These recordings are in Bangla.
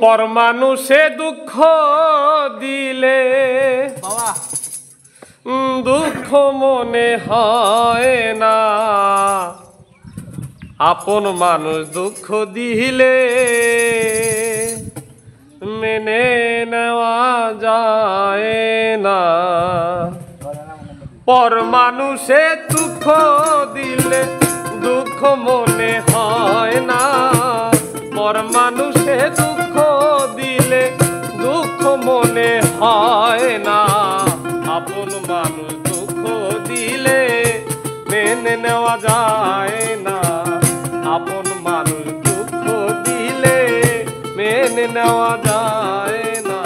পরমানুষে দুঃখ দিলে দুঃখ মনে হয় না, আপন মানুষ দুঃখ দিলে মেনে নেওয়া যায় না। পরমানুষে দুঃখ দিলে দুঃখ মনে হয় না, পরমানুষে দুঃখ দিলে দুঃখ মনে হয় না, আপন মানুষ দুঃখ দিলে মেনে নেওয়া যায় না, আপন মানুষ দুঃখ দিলে মেনে নেওয়া যায় না।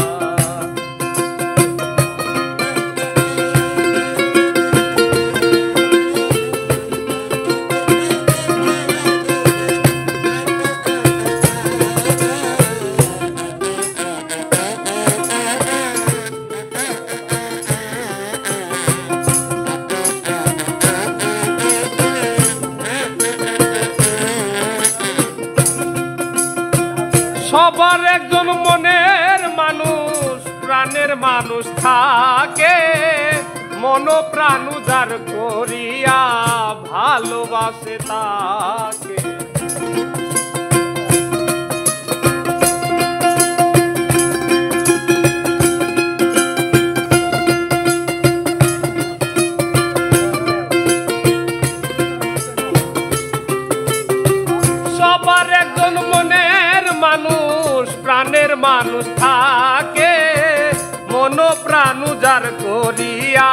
সবার একজন মনের মানুষ প্রাণের মানুষ থাকে, মন প্রাণ উজাড় করিয়া ভালোবাসে তাকে। সবার একজন মনের মানুষ প্রাণের মানুষ থাকে, মন প্রাণ উজাড় করিয়া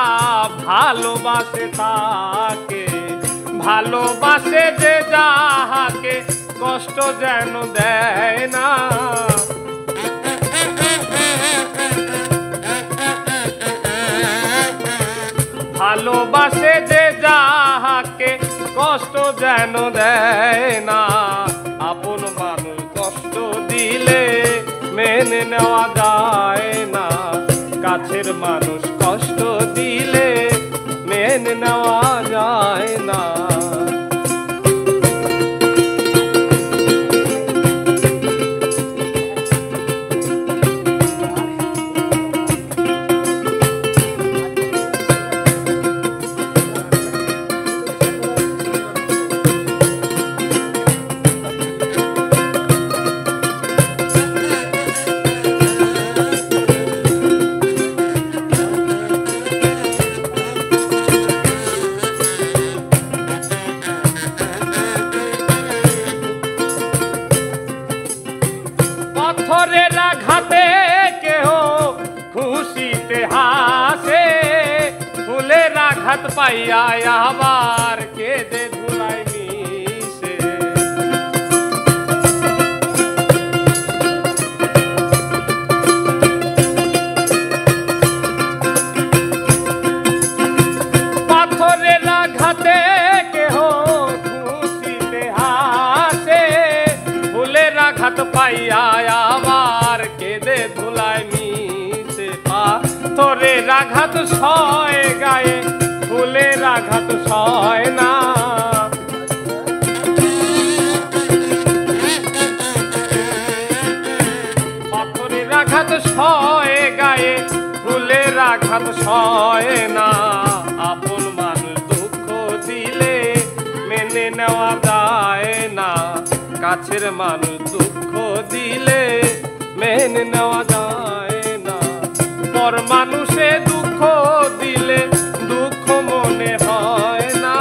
ভালোবাসে তাকে। ভালোবাসে যে যাহাকে কষ্ট যেন দেয় না, ভালোবাসে যে যাহাকে কষ্ট যেন দেয় না, আপন মানুষ কষ্ট দিলে মেনে নেওয়া যায় না, কাছের মানুষ কষ্ট দিলে মেনে নেওয়া যায় না। পাথরের আঘাতে কেহ খুশিতে হাসে, ফুলের আঘাত পাইয়া আবার কেঁদে ধুলায় মিশে। পাথরের আঘাতে কেহ খুশিতে হাসে, ফুলের আঘাত পাইয়া আবার কেঁদে ধুলায় মিশে। পাথরের আঘাত সয় গায়ে, ফুলের আঘাত সয় না, পাথরের আঘাত সয় গায়ে, ফুলের আঘাত সয় না, আপন মানুষ দুঃখ দিলে মেনে নেওয়া যায় না, কাছের মানুষ দুঃখ দিলে মেনে নেওয়া যায় না। পর মানুষে দুঃখ দিলে দুঃখ মনে হয় না,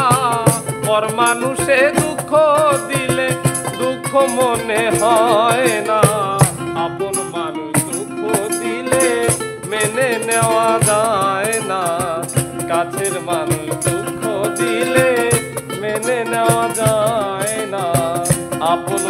পর মানুষে দুঃখ দিলে দুঃখ মনে হয় না, আপন মানুষ দুঃখ দিলে মেনে নেওয়া যায় না, কাছের মানুষ দুঃখ দিলে মেনে নেওয়া যায় না, আপন